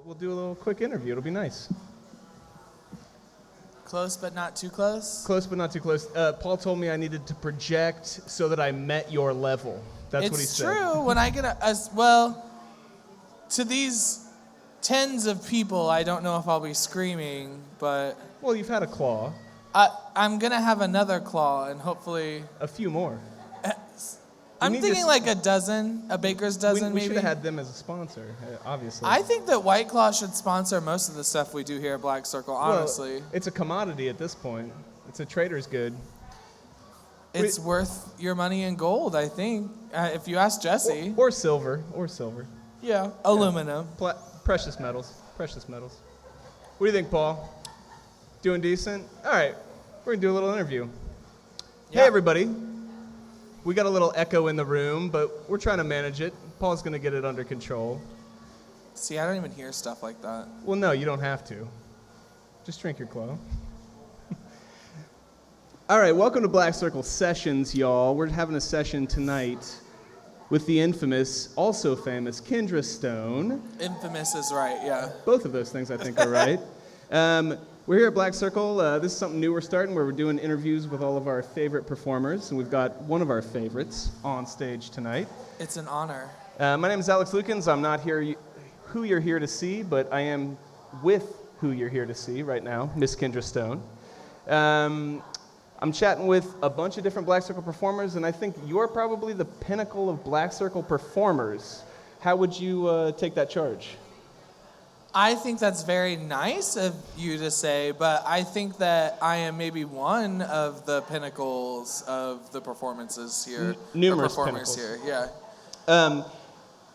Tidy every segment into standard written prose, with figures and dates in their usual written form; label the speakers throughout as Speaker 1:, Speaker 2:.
Speaker 1: We'll do a little quick interview. It'll be nice.
Speaker 2: Close but not too close?
Speaker 1: Close but not too close. Paul told me I needed to project so that I met your level. That's what he said.
Speaker 2: It's true. When I get to these tens of people, I don't know if I'll be screaming, but...
Speaker 1: Well, you've had a claw.
Speaker 2: I'm going to have another claw, and hopefully...
Speaker 1: A few more.
Speaker 2: I'm thinking like a dozen, a baker's dozen maybe.
Speaker 1: We should have had them as a sponsor, obviously.
Speaker 2: I think that White Claw should sponsor most of the stuff we do here at Black Circle, honestly.
Speaker 1: Well, it's a commodity at this point. It's a trader's good.
Speaker 2: It's worth your money in gold, I think, if you ask Jesse.
Speaker 1: Or silver.
Speaker 2: Yeah, aluminum.
Speaker 1: Precious metals. What do you think, Paul? Doing decent? All right, we're going to do a little interview. Yeah. Hey, everybody. We got a little echo in the room, but we're trying to manage it. Paul's going to get it under control.
Speaker 2: See, I don't even hear stuff like that.
Speaker 1: Well, no, you don't have to. Just drink your claw. All right, welcome to Black Circle Sessions, y'all. We're having a session tonight with the infamous, also famous, Kendra Stone.
Speaker 2: Infamous is right, yeah.
Speaker 1: Both of those things, I think, are right. We're here at Black Circle. This is something new we're starting where we're doing interviews with all of our favorite performers, and we've got one of our favorites on stage tonight.
Speaker 2: It's an honor.
Speaker 1: My name is Alex Lukens. I'm not here who you're here to see, but I am with who you're here to see right now, Miss Kendra Stone. I'm chatting with a bunch of different Black Circle performers, and I think you're probably the pinnacle of Black Circle performers. How would you take that charge?
Speaker 2: I think that's very nice of you to say, but I think that I am maybe one of the pinnacles of the performances here.
Speaker 1: Numerous
Speaker 2: performers
Speaker 1: pinnacles.
Speaker 2: Here, yeah.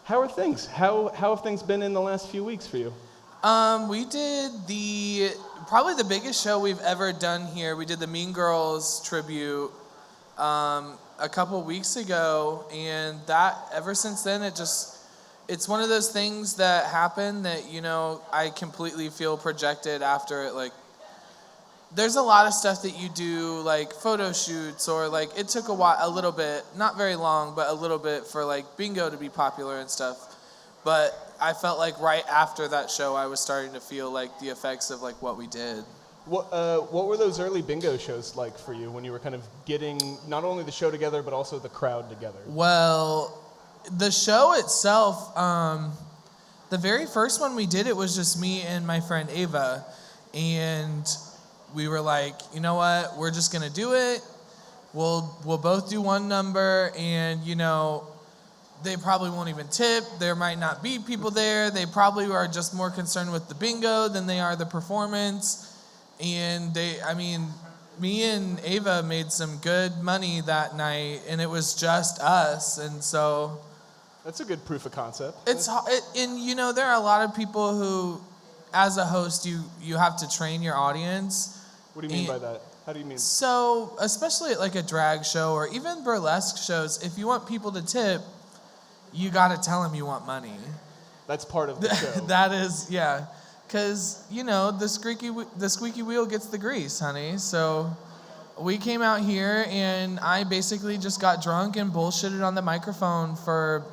Speaker 1: How are things? How have things been in the last few weeks for you?
Speaker 2: We did probably the biggest show we've ever done here. We did the Mean Girls tribute a couple weeks ago, and that ever since then it's one of those things that happen that, I completely feel projected after it. Like, there's a lot of stuff that you do, like photo shoots, or like it took a little bit, not very long, but a little bit for like bingo to be popular and stuff. But I felt like right after that show, I was starting to feel like the effects of like what we did.
Speaker 1: What were those early bingo shows like for you when you were kind of getting not only the show together, but also the crowd together?
Speaker 2: Well, the show itself, the very first one we did, it was just me and my friend Ava. And we were like, you know what, we're just going to do it. We'll both do one number, and, they probably won't even tip. There might not be people there. They probably are just more concerned with the bingo than they are the performance. And me and Ava made some good money that night, and it was just us. And so...
Speaker 1: That's a good proof of concept.
Speaker 2: There are a lot of people who, as a host, you have to train your audience.
Speaker 1: What do you mean by that? How do you mean?
Speaker 2: So, especially at like a drag show or even burlesque shows, if you want people to tip, you got to tell them you want money.
Speaker 1: That's part of the show.
Speaker 2: That is, yeah. Because, the squeaky wheel gets the grease, honey. So we came out here, and I basically just got drunk and bullshitted on the microphone for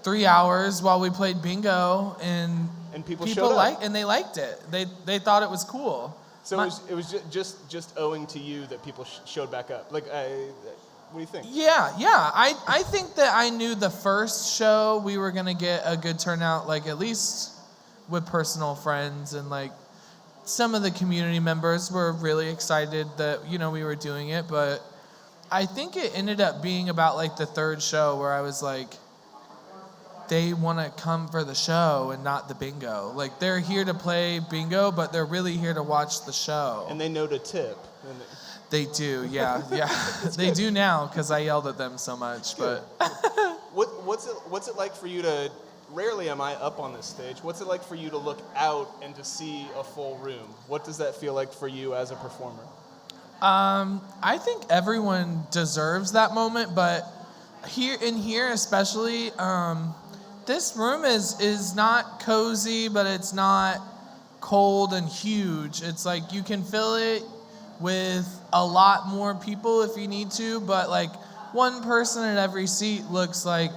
Speaker 2: 3 hours while we played bingo, and
Speaker 1: people showed up.
Speaker 2: And they liked it. They thought it was cool.
Speaker 1: So it was just owing to you that people showed back up. Like, what do you think?
Speaker 2: Yeah. I think that I knew the first show we were gonna get a good turnout, like at least with personal friends, and like some of the community members were really excited that we were doing it. But I think it ended up being about like the third show where I was like, they want to come for the show and not the bingo. Like, they're here to play bingo, but they're really here to watch the show.
Speaker 1: And they know to tip.
Speaker 2: They do, yeah. They do now because I yelled at them so much. But
Speaker 1: what's it like for you to? Rarely am I up on this stage. What's it like for you to look out and to see a full room? What does that feel like for you as a performer?
Speaker 2: I think everyone deserves that moment, but here especially. This room is not cozy, but it's not cold and huge. It's like you can fill it with a lot more people if you need to, but like one person at every seat looks like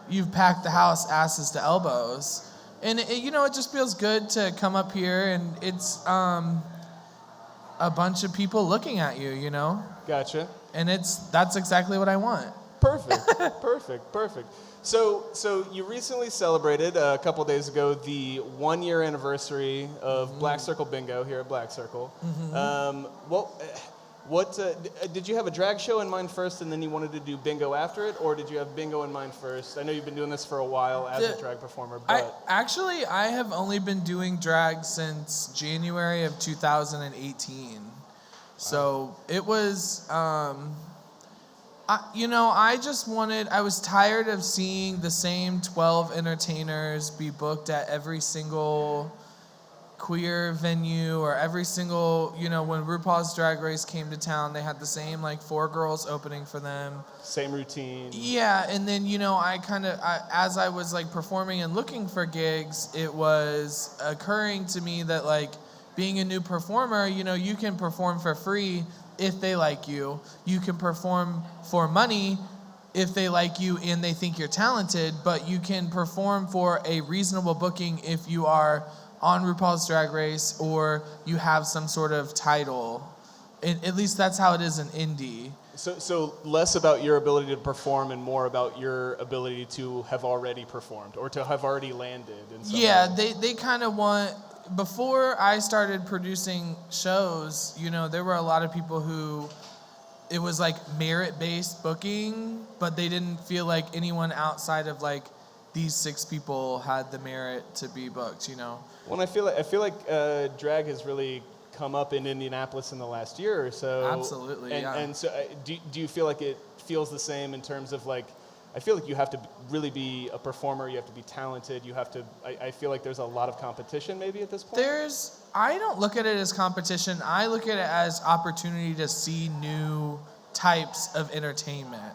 Speaker 2: you've packed the house asses to elbows. And it just feels good to come up here and it's a bunch of people looking at you,
Speaker 1: Gotcha.
Speaker 2: And that's exactly what I want.
Speaker 1: Perfect. Perfect. So you recently celebrated a couple days ago the 1-year anniversary of Black Circle Bingo here at Black Circle. What did you have a drag show in mind first, and then you wanted to do bingo after it, or did you have bingo in mind first? I know you've been doing this for a while as a drag performer, but
Speaker 2: I have only been doing drag since January of 2018. Wow. So it was, I was tired of seeing the same 12 entertainers be booked at every single queer venue or every single, when RuPaul's Drag Race came to town, they had the same 4 girls opening for them. Same
Speaker 1: routine.
Speaker 2: Yeah, and then, as I was performing and looking for gigs, it was occurring to me that being a new performer, you can perform for free if they like you. You can perform for money if they like you and they think you're talented, but you can perform for a reasonable booking if you are on RuPaul's Drag Race or you have some sort of title. At least that's how it is in indie.
Speaker 1: So less about your ability to perform and more about your ability to have already performed or to have already landed.
Speaker 2: Yeah, they kind of want, before I started producing shows, there were a lot of people who, it was merit-based booking, but they didn't feel like anyone outside of these 6 people had the merit to be booked,
Speaker 1: Well, I feel like drag has really come up in Indianapolis in the last year or so.
Speaker 2: Absolutely, yeah.
Speaker 1: And so, do you feel like it feels the same in terms of I feel like you have to really be a performer. You have to be talented. You have to. I feel like there's a lot of competition maybe at this point.
Speaker 2: I don't look at it as competition. I look at it as opportunity to see new types of entertainment.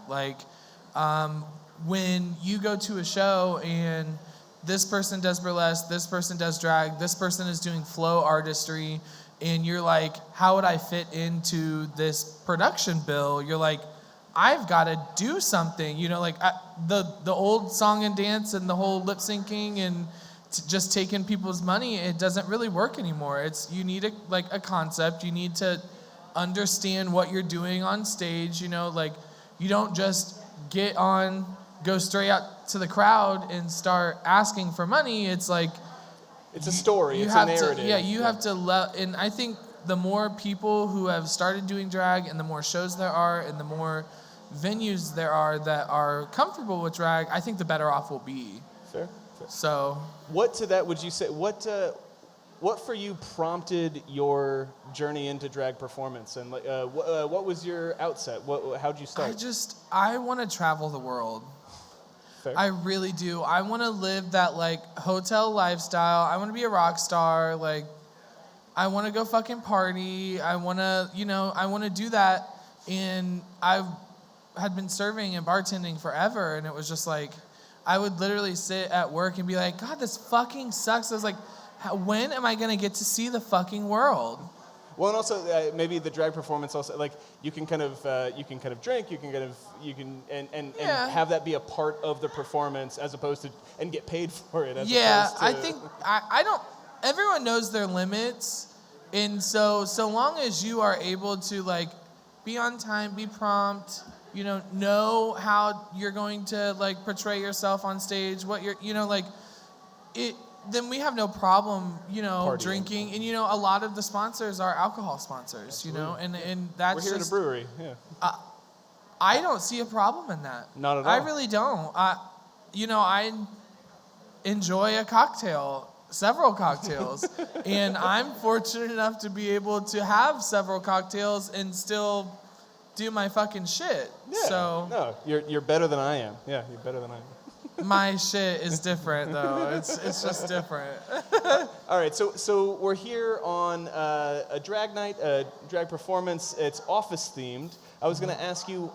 Speaker 2: When you go to a show and this person does burlesque, this person does drag, this person is doing flow artistry, and you're like, how would I fit into this production bill? You're like, I've got to do something. The old song and dance and the whole lip syncing and just taking people's money, it doesn't really work anymore. You need a concept. You need to understand what you're doing on stage. You don't just go straight out to the crowd and start asking for money. It's
Speaker 1: it's a story. It's a narrative.
Speaker 2: You have to and I think the more people who have started doing drag and the more shows there are and the more venues there are that are comfortable with drag, I think the better off we'll be.
Speaker 1: Fair.
Speaker 2: So,
Speaker 1: what to that would you say? What for you prompted your journey into drag performance, and what was your outset? How'd you start?
Speaker 2: I want to travel the world.
Speaker 1: Fair.
Speaker 2: I really do. I want to live that hotel lifestyle. I want to be a rock star. I want to go fucking party. I want to do that. And I had been serving and bartending forever, and it was just I would literally sit at work and be like, God, this fucking sucks. I was like, when am I gonna get to see the fucking world?
Speaker 1: Well, and also maybe the drag performance also you can kind of drink, you can have that be a part of the performance as opposed to and get paid for it.
Speaker 2: I think I don't. Everyone knows their limits, and so long as you are able to be on time, be prompt, know how you're going to portray yourself on stage, what you're it. Then we have no problem,
Speaker 1: Partying.
Speaker 2: drinking. And, a lot of the sponsors are alcohol sponsors,
Speaker 1: Absolutely.
Speaker 2: and that's
Speaker 1: We're here at a brewery, yeah.
Speaker 2: I don't see a problem in that.
Speaker 1: Not at all.
Speaker 2: I really don't. I enjoy a cocktail, several cocktails, and I'm fortunate enough to be able to have several cocktails and still do my fucking shit.
Speaker 1: Yeah.
Speaker 2: So
Speaker 1: no, you're better than I am. Yeah, you're better than I am.
Speaker 2: My shit is different, though. It's just different.
Speaker 1: All right, so we're here on a drag night, a drag performance. It's office themed. I was going to ask you,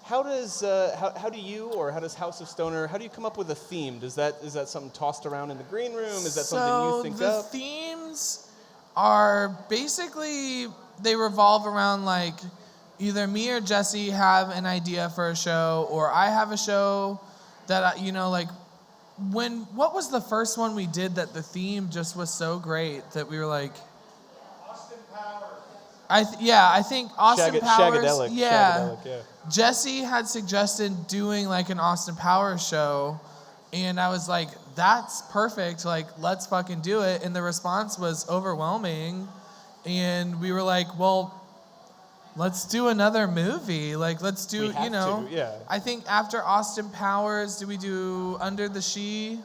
Speaker 1: how do you or how does House of Stoner, how do you come up with a theme? Is that something tossed around in the green room? Is that something you think
Speaker 2: the
Speaker 1: up?
Speaker 2: Themes are basically, they revolve around either me or Jesse have an idea for a show, or I have a show that what was the first one we did that the theme just was so great that we were like,
Speaker 3: Austin Powers.
Speaker 2: I think Austin Powers.
Speaker 1: Shagadelic.
Speaker 2: Yeah.
Speaker 1: Shagadelic, yeah.
Speaker 2: Jesse had suggested doing like an Austin Powers show, and I was like, that's perfect. Like, let's fucking do it. And the response was overwhelming, and we were like, well, let's do another movie. Like, let's do,
Speaker 1: yeah.
Speaker 2: I think after Austin Powers, did we do Under the She,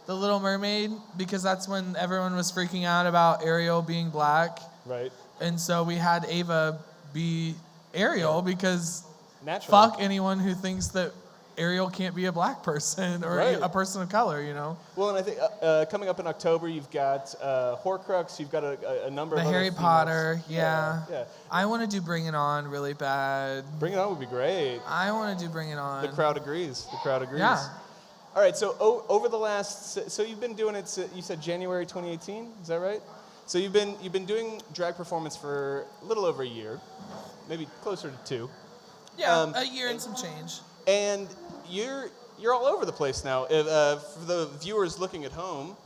Speaker 2: The Little Mermaid? Because that's when everyone was freaking out about Ariel being black.
Speaker 1: Right.
Speaker 2: And so we had Ava be Ariel because
Speaker 1: Naturally.
Speaker 2: fuck anyone who thinks that Ariel can't be a black person or
Speaker 1: Right.
Speaker 2: a person of color,
Speaker 1: Well, and I think coming up in October, you've got Horcrux, you've got a number
Speaker 2: The
Speaker 1: of
Speaker 2: Harry
Speaker 1: other
Speaker 2: Potter,
Speaker 1: females.
Speaker 2: yeah. I want to do Bring It On really bad.
Speaker 1: Bring It On would be great.
Speaker 2: I want to do Bring It On.
Speaker 1: The crowd agrees.
Speaker 2: Yeah.
Speaker 1: All right, so over the last, so you've been doing it, you said January 2018, is that right? So you've been doing drag performance for a little over a year, maybe closer to 2.
Speaker 2: Yeah, a year and some change.
Speaker 1: And you're all over the place now. For the viewers looking at home,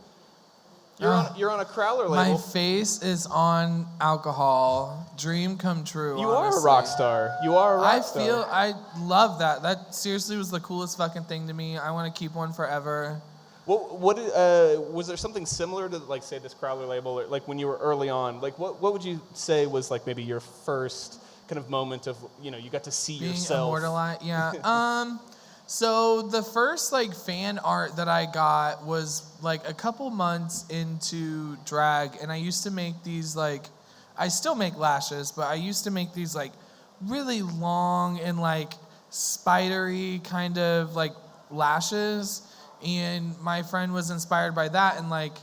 Speaker 1: you're on a Crowler label.
Speaker 2: My face is on alcohol. Dream come true.
Speaker 1: You are a
Speaker 2: honestly.
Speaker 1: rock star. You are a rock star.
Speaker 2: I love that. That seriously was the coolest fucking thing to me. I want to keep one forever.
Speaker 1: What was there something similar to, like, say, this Crowler label, or, like, when you were early on? Like, what would you say was, like, maybe your first kind of moment of, you got to see
Speaker 2: Being
Speaker 1: yourself?
Speaker 2: immortalized, yeah. So the first, like, fan art that I got was, like, a couple months into drag, and I used to make these, like, I still make lashes, but I used to make these, like, really long and, like, spidery kind of, like, lashes. And my friend was inspired by that and, like,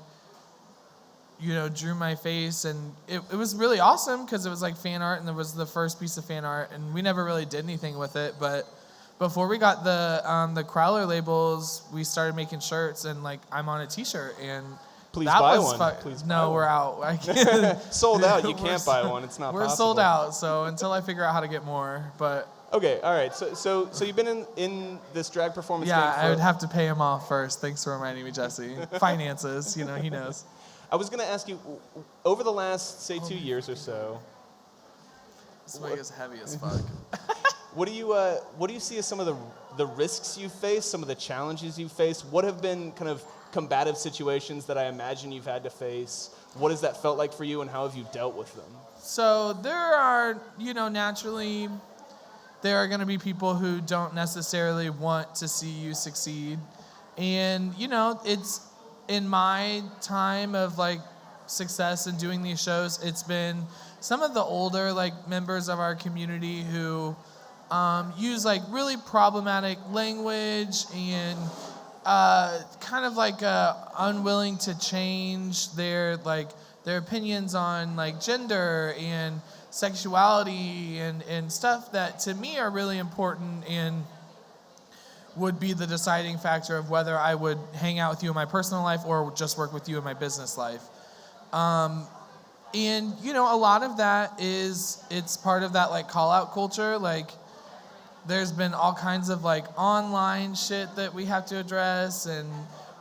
Speaker 2: drew my face. And it was really awesome because it was, like, fan art, and it was the first piece of fan art. And we never really did anything with it. But before we got the Crowler labels, we started making shirts. And, like, I'm on a T-shirt. And
Speaker 1: Please
Speaker 2: that
Speaker 1: buy
Speaker 2: was
Speaker 1: one. Please buy
Speaker 2: no,
Speaker 1: one.
Speaker 2: we're out. I can't.
Speaker 1: Sold out. You can't buy one. It's not
Speaker 2: We're
Speaker 1: possible.
Speaker 2: sold out. So until I figure out how to get more. But...
Speaker 1: Okay, all right. So you've been in this drag performance
Speaker 2: yeah,
Speaker 1: thing for...
Speaker 2: I would have to pay him off first. Thanks for reminding me, Jesse. Finances, he knows.
Speaker 1: I was going to ask you, over the last, say, 2 years or so...
Speaker 2: This wig is heavy as fuck.
Speaker 1: What do you see as some of the risks you face, some of the challenges you face? What have been kind of combative situations that I imagine you've had to face? What has that felt like for you, and how have you dealt with them?
Speaker 2: So there are, naturally, there are going to be people who don't necessarily want to see you succeed. And, it's in my time of, like, success in doing these shows, it's been some of the older, like, members of our community who use, like, really problematic language and kind of, like, unwilling to change their opinions on, like, gender and sexuality and stuff that to me are really important and would be the deciding factor of whether I would hang out with you in my personal life or just work with you in my business life. And, a lot of that it's part of that, like, call out culture. Like, there's been all kinds of, like, online shit that we have to address and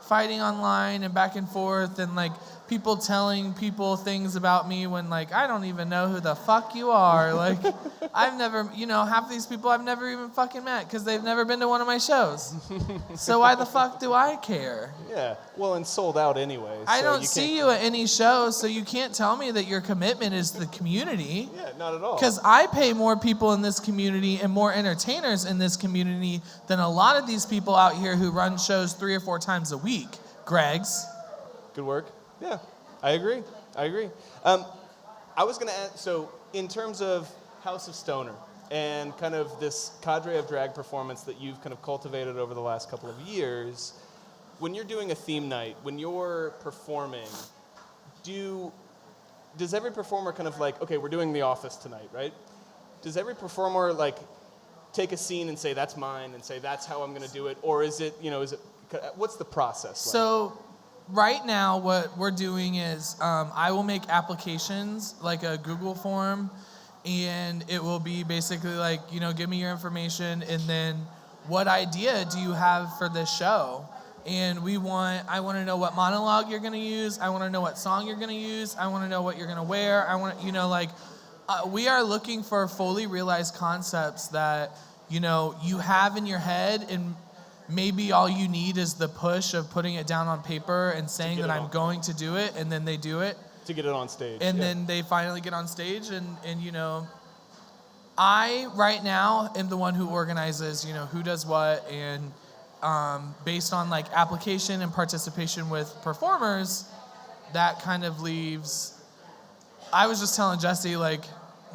Speaker 2: fighting online and back and forth and, like, people telling people things about me when, like, I don't even know who the fuck you are. Like, I've never, half these people I've never even fucking met because they've never been to one of my shows. So why the fuck do I care?
Speaker 1: Yeah, well, and sold out anyway.
Speaker 2: I
Speaker 1: so
Speaker 2: don't see you at any show, so you can't tell me that your commitment is the community.
Speaker 1: Yeah, not at all.
Speaker 2: Because I pay more people in this community and more entertainers in this community than a lot of these people out here who run shows 3 or 4 times a week. Greg's.
Speaker 1: Good work. Yeah, I agree. I was going to ask, so in terms of House of Stoner and kind of this cadre of drag performance that you've kind of cultivated over the last couple of years, when you're doing a theme night, when you're performing, does every performer kind of like, okay, we're doing The Office tonight, right? Does every performer, like, take a scene and say, that's mine, and say, that's how I'm going to do it? Or is it, what's the process like?
Speaker 2: So right now what we're doing is I will make applications, like a Google form, and it will be basically like, give me your information, and then what idea do you have for this show? And I want to know what monologue you're going to use. I want to know what song you're going to use. I want to know what you're going to wear. We are looking for fully realized concepts that, you have in your head, and maybe all you need is the push of putting it down on paper and saying that I'm going to do it, and then they do it.
Speaker 1: To get it on stage.
Speaker 2: And then they finally get on stage, and I, right now, am the one who organizes, who does what, and based on like application and participation with performers, that kind of leaves. I was just telling Jesse, like,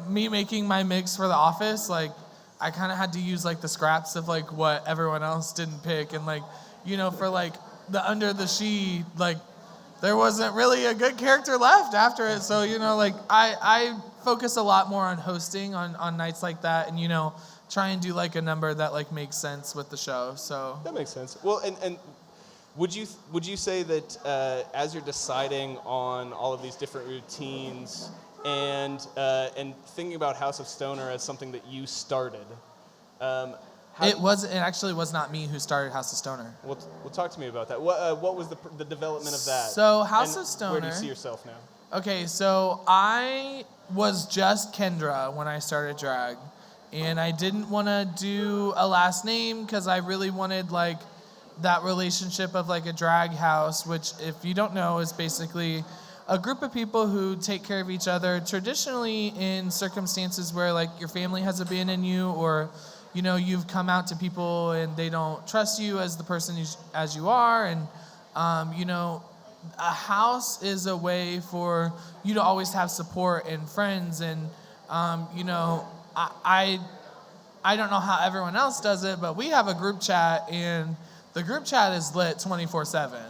Speaker 2: me making my mix for The Office, like, I kind of had to use like the scraps of like what everyone else didn't pick, and like, for like the Under the She, like, there wasn't really a good character left after it. So, I focus a lot more on hosting on nights like that, and try and do like a number that like makes sense with the show. So
Speaker 1: that makes sense. Well, and would you say that as you're deciding on all of these different routines and thinking about House of Stoner as something that you started,
Speaker 2: it actually was not me who started House of Stoner.
Speaker 1: Well, talk to me about that. What was the development of that?
Speaker 2: So House of Stoner.
Speaker 1: Where do you see yourself now?
Speaker 2: Okay, so I was just Kendra when I started drag. And I didn't want to do a last name because I really wanted like that relationship of like a drag house, which, if you don't know, is basically a group of people who take care of each other, traditionally in circumstances where like your family has abandoned you, or you've come out to people and they don't trust you as the person as you are. And a house is a way for you to always have support and friends, and I don't know how everyone else does it, but we have a group chat, and the group chat is lit 24/7.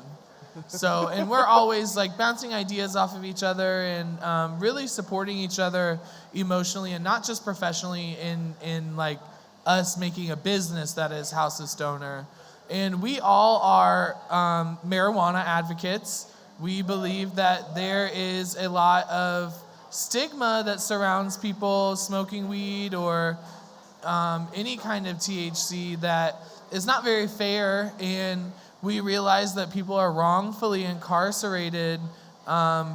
Speaker 2: So, and we're always like bouncing ideas off of each other, and really supporting each other emotionally, and not just professionally in like us making a business that is House of Stoner. And we all are marijuana advocates. We believe that there is a lot of stigma that surrounds people smoking weed or any kind of THC that is not very fair, and we realize that people are wrongfully incarcerated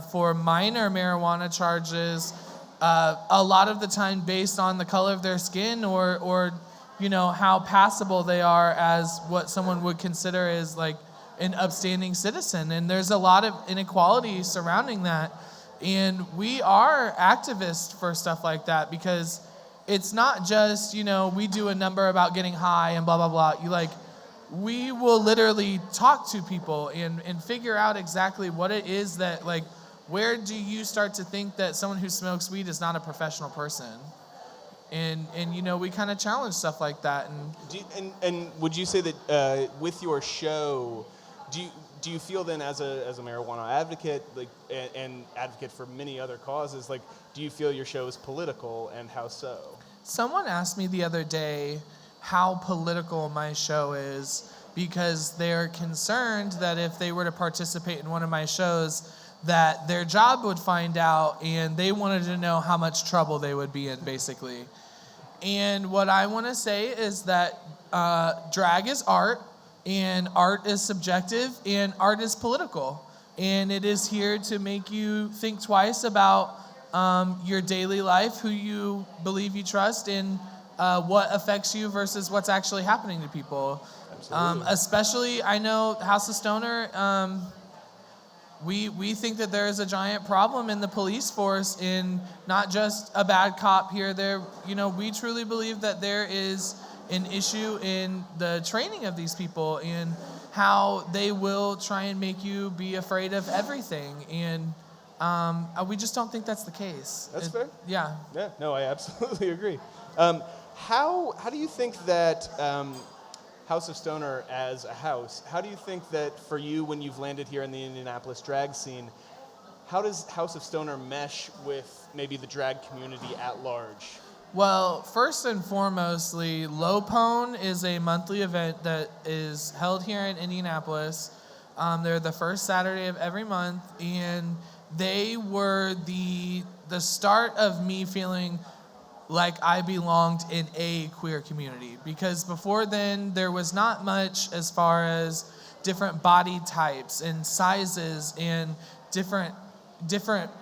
Speaker 2: for minor marijuana charges, a lot of the time based on the color of their skin or how passable they are as what someone would consider as like an upstanding citizen. And there's a lot of inequality surrounding that. And we are activists for stuff like that, because it's not just, we do a number about getting high and blah, blah, blah. We will literally talk to people and figure out exactly what it is that, like, where do you start to think that someone who smokes weed is not a professional person? And we kind of challenge stuff like that.
Speaker 1: And would you say that with your show, do you feel then as a marijuana advocate, like, and advocate for many other causes, like, do you feel your show is political, and how so?
Speaker 2: Someone asked me the other day how political my show is, because they're concerned that if they were to participate in one of my shows, that their job would find out, and they wanted to know how much trouble they would be in, basically. And what I want to say is that drag is art, and art is subjective, and art is political. And it is here to make you think twice about your daily life, who you believe you trust, and what affects you versus what's actually happening to people. Especially, I know House of Stoner, we think that there is a giant problem in the police force, in not just a bad cop here. We truly believe that there is an issue in the training of these people, and how they will try and make you be afraid of everything. And we just don't think that's the case.
Speaker 1: That's fair.
Speaker 2: Yeah.
Speaker 1: Yeah, no, I absolutely agree. How do you think that House of Stoner as a house, how do you think that for you, when you've landed here in the Indianapolis drag scene, how does House of Stoner mesh with maybe the drag community at large?
Speaker 2: Well, first and foremostly, Lopone is a monthly event that is held here in Indianapolis. They're the first Saturday of every month, and they were the start of me feeling like I belonged in a queer community. Because before then, there was not much as far as different body types and sizes and different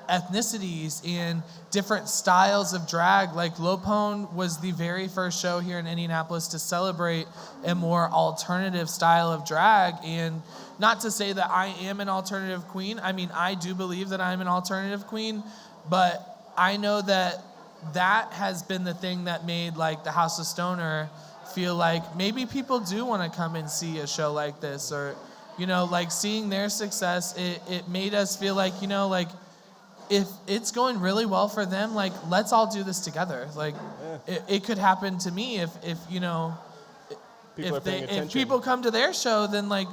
Speaker 2: ethnicities and different styles of drag. Like Lopone was the very first show here in Indianapolis to celebrate a more alternative style of drag. And not to say that I am an alternative queen. I mean, I do believe that I'm an alternative queen, but I know that has been the thing that made like the House of Stoner feel like maybe people do want to come and see a show like this, or, you know, like seeing their success, it made us feel like, you know, like if it's going really well for them, like let's all do this together. Like it could happen to me if you know, if people come to their show, then like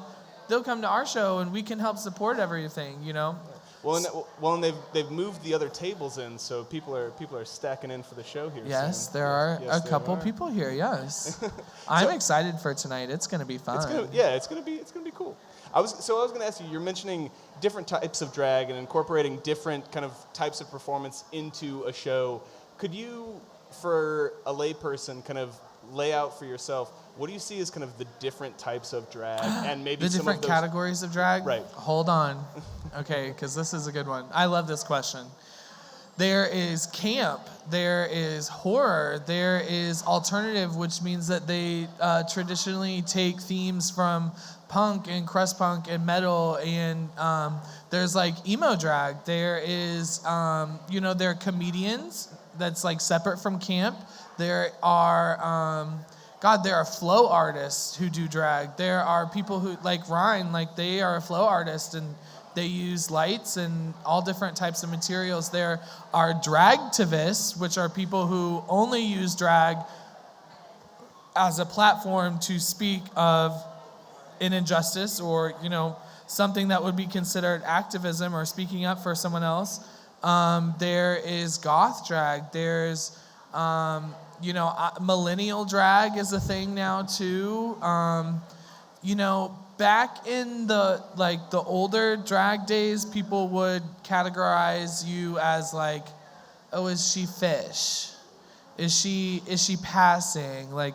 Speaker 2: they'll come to our show and we can help support everything, you know.
Speaker 1: And they've moved the other tables in, so people are stacking in for the show here.
Speaker 2: Yes,
Speaker 1: soon.
Speaker 2: there are a couple people here. Yes, I'm excited for tonight. It's gonna be fun.
Speaker 1: It's gonna be cool. I was gonna ask you. You're mentioning different types of drag and incorporating different kind of types of performance into a show. Could you, for a layperson, kind of lay out for yourself, what do you see as kind of the different types of drag and maybe
Speaker 2: the
Speaker 1: some
Speaker 2: different
Speaker 1: of those
Speaker 2: categories of drag?
Speaker 1: Right.
Speaker 2: Hold on. Okay, because this is a good one. I love this question. There is camp, there is horror, there is alternative, which means that they traditionally take themes from punk and crust punk and metal, and there's like emo drag. There is, you know, there are comedians that's like separate from camp. There are, there are flow artists who do drag. There are people who, like Ryan, like they are a flow artist and they use lights and all different types of materials. There are dragtivists, which are people who only use drag as a platform to speak of an injustice or, you know, something that would be considered activism or speaking up for someone else. There is goth drag. There's, you know, millennial drag is a thing now too. You know, back in the older drag days, people would categorize you as like, oh, is she fish? Is she passing? Like,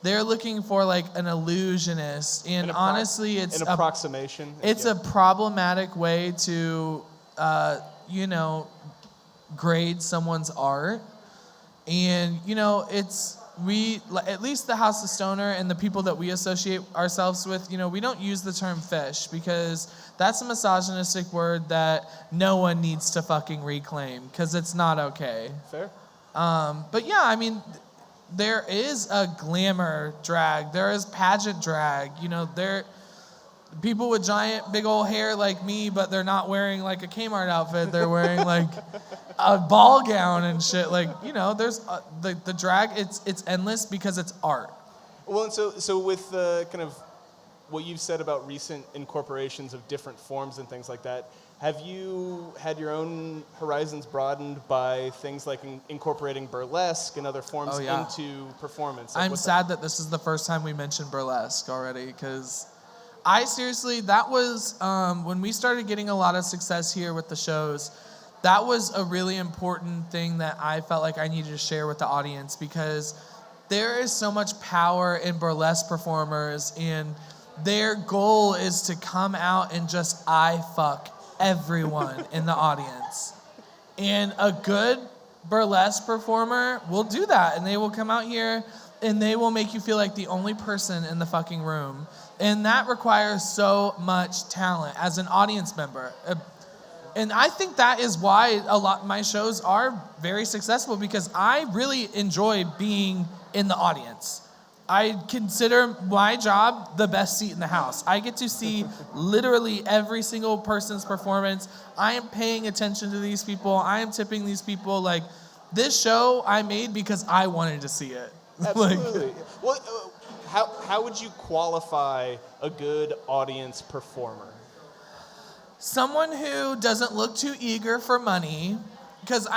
Speaker 2: they're looking for like an illusionist, and honestly, it's
Speaker 1: an approximation.
Speaker 2: It's a problematic way to, you know, grade someone's art. And, you know, at least the House of Stoner and the people that we associate ourselves with, you know, we don't use the term fish because that's a misogynistic word that no one needs to fucking reclaim because it's not okay.
Speaker 1: Fair.
Speaker 2: But yeah, I mean, there is a glamour drag. There is pageant drag. You know, people with giant big old hair like me, but they're not wearing like a Kmart outfit. They're wearing like a ball gown and shit. Like, you know, there's the drag. It's endless because it's art.
Speaker 1: Well, and so with kind of what you've said about recent incorporations of different forms and things like that, have you had your own horizons broadened by things like incorporating burlesque and other forms into performance? Like,
Speaker 2: I'm sad that this is the first time we mentioned burlesque already, because that was, when we started getting a lot of success here with the shows, that was a really important thing that I felt like I needed to share with the audience, because there is so much power in burlesque performers, and their goal is to come out and just fuck everyone in the audience. And a good burlesque performer will do that, and they will come out here and they will make you feel like the only person in the fucking room. And that requires so much talent as an audience member. And I think that is why my shows are very successful, because I really enjoy being in the audience. I consider my job the best seat in the house. I get to see literally every single person's performance. I am paying attention to these people. I am tipping these people. Like, this show I made because I wanted to see it.
Speaker 1: Absolutely. Well, how would you qualify a good audience performer?
Speaker 2: Someone who doesn't look too eager for money, because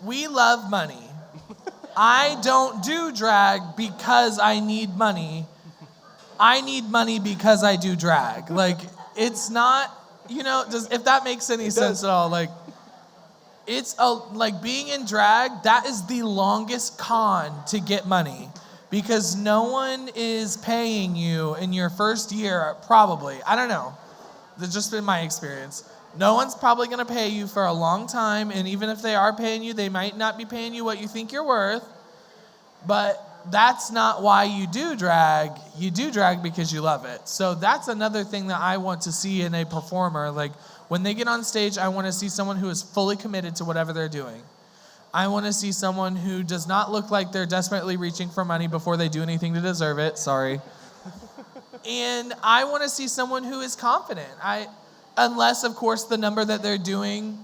Speaker 2: we love money. I don't do drag because I need money. I need money because I do drag. Like, it's not, you know, if that makes any sense at all. Like, it's like being in drag, that is the longest con to get money. because no one is paying you in your first year, probably. I don't know. That's just been my experience. No one's probably going to pay you for a long time, and even if they are paying you, they might not be paying you what you think you're worth. But that's not why you do drag. You do drag because you love it. So that's another thing that I want to see in a performer. Like, when they get on stage, I want to see someone who is fully committed to whatever they're doing. I want to see someone who does not look like they're desperately reaching for money before they do anything to deserve it. Sorry. And I want to see someone who is confident. Unless, of course, the number that they're doing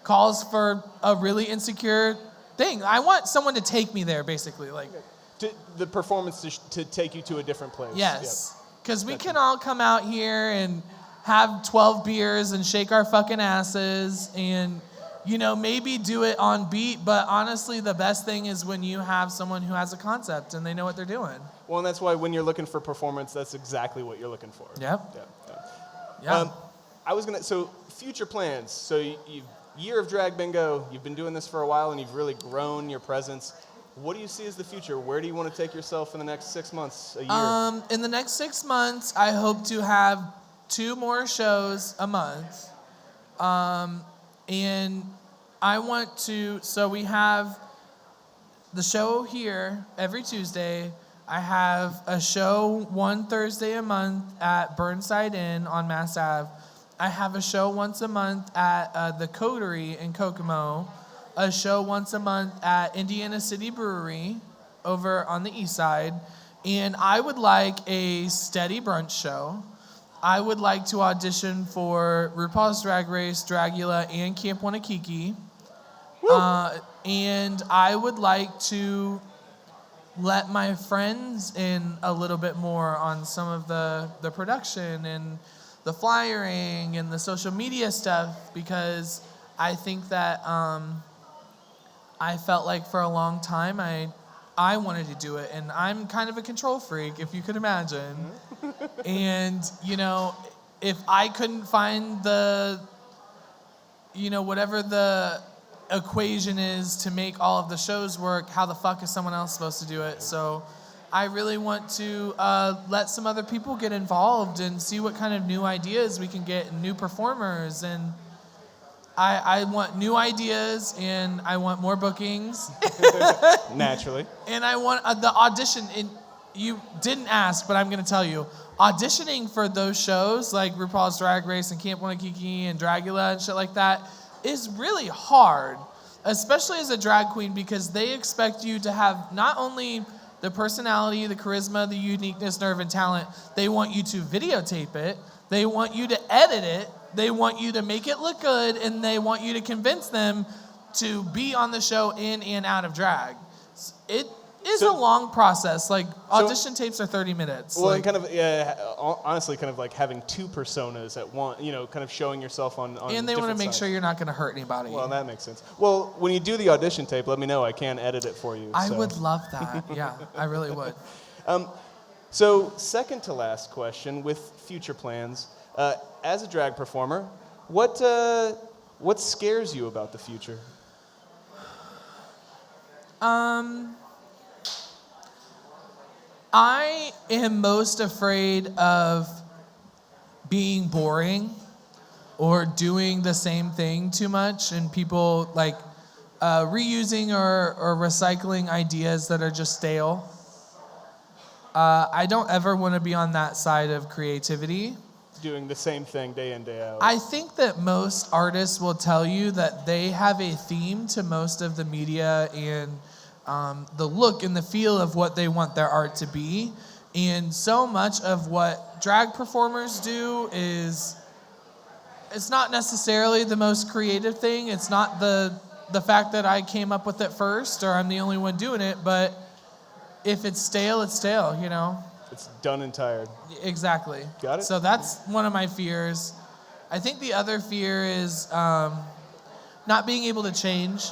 Speaker 2: calls for a really insecure thing. I want someone to take me there, basically. Like,
Speaker 1: The performance to take you to a different place.
Speaker 2: yes. Because we can all come out here and have 12 beers and shake our fucking asses and, maybe do it on beat. But honestly, the best thing is when you have someone who has a concept and they know what they're doing.
Speaker 1: Well, and that's why when you're looking for performance, that's exactly what you're looking for.
Speaker 2: Yep.
Speaker 1: Yeah. So future plans. So you've year of Drag Bingo, you've been doing this for a while and you've really grown your presence. What do you see as the future? Where do you want to take yourself in the next 6 months, a year?
Speaker 2: In the next 6 months, I hope to have 2 more shows a month. And I want to, so we have the show here every Tuesday. I have a show one Thursday a month at Burnside Inn on Mass Ave. I have a show once a month at the Coterie in Kokomo. A show once a month at Indiana City Brewery over on the east side. And I would like a steady brunch show. I would like to audition for RuPaul's Drag Race, Dragula, and Camp Wanakiki. And I would like to let my friends in a little bit more on some of the production and the flyering and the social media stuff, because I think that I felt like for a long time I wanted to do it, and I'm kind of a control freak, if you could imagine. And, if I couldn't find whatever the equation is to make all of the shows work, how the fuck is someone else supposed to do it? So I really want to let some other people get involved and see what kind of new ideas we can get and new performers. And I want new ideas, and I want more bookings.
Speaker 1: Naturally.
Speaker 2: And I want the audition. And you didn't ask, but I'm going to tell you. Auditioning for those shows, like RuPaul's Drag Race and Camp Wanakiki and Dragula and shit like that, is really hard, especially as a drag queen, because they expect you to have not only the personality, the charisma, the uniqueness, nerve, and talent. They want you to videotape it. They want you to edit it. They want you to make it look good, and they want you to convince them to be on the show in and out of drag. It is a long process. Like, audition tapes are 30 minutes.
Speaker 1: Well,
Speaker 2: like,
Speaker 1: and honestly, kind of like having 2 personas at once, kind of showing yourself on
Speaker 2: and they want to make sure you're not going to hurt anybody.
Speaker 1: Well, that makes sense. Well, when you do the audition tape, let me know. I can edit it for you.
Speaker 2: I would love that. Yeah, I really would.
Speaker 1: So second to last question, with future plans, as a drag performer, what scares you about the future?
Speaker 2: I am most afraid of being boring or doing the same thing too much, and people like reusing or recycling ideas that are just stale. I don't ever want to be on that side of creativity.
Speaker 1: Doing the same thing day in, day out.
Speaker 2: I think that most artists will tell you that they have a theme to most of the media and the look and the feel of what they want their art to be. And so much of what drag performers do is, it's not necessarily the most creative thing. It's not the fact that I came up with it first or I'm the only one doing it, but if it's stale, it's stale, It's
Speaker 1: done and tired.
Speaker 2: Exactly.
Speaker 1: Got it.
Speaker 2: So that's one of my fears. I think the other fear is not being able to change,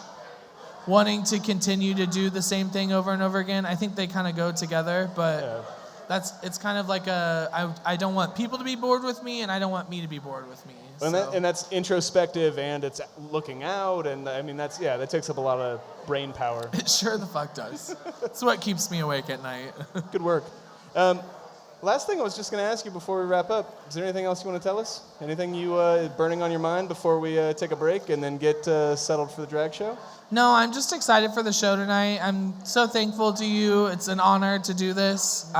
Speaker 2: wanting to continue to do the same thing over and over again. I think they kind of go together, but it's kind of like I don't want people to be bored with me, and I don't want me to be bored with me.
Speaker 1: And that's introspective, and it's looking out, and I mean that takes up a lot of brain power.
Speaker 2: It sure the fuck does. It's what keeps me awake at night.
Speaker 1: Good work. Last thing I was just going to ask you before we wrap up, is there anything else you want to tell us? Anything you burning on your mind before we take a break and then get settled for the drag show?
Speaker 2: No, I'm just excited for the show tonight. I'm so thankful to you. It's an honor to do this.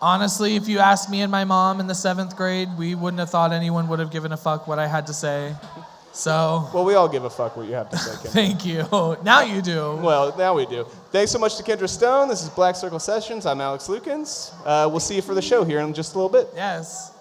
Speaker 2: Honestly, if you asked me and my mom in the 7th grade, we wouldn't have thought anyone would have given a fuck what I had to say. So.
Speaker 1: Well, we all give a fuck what you have to say, Kendra.
Speaker 2: Thank you. Now you do.
Speaker 1: Well, now we do. Thanks so much to Kendra Stone. This is Black Circle Sessions. I'm Alex Lukens. We'll see you for the show here in just a little bit.
Speaker 2: Yes.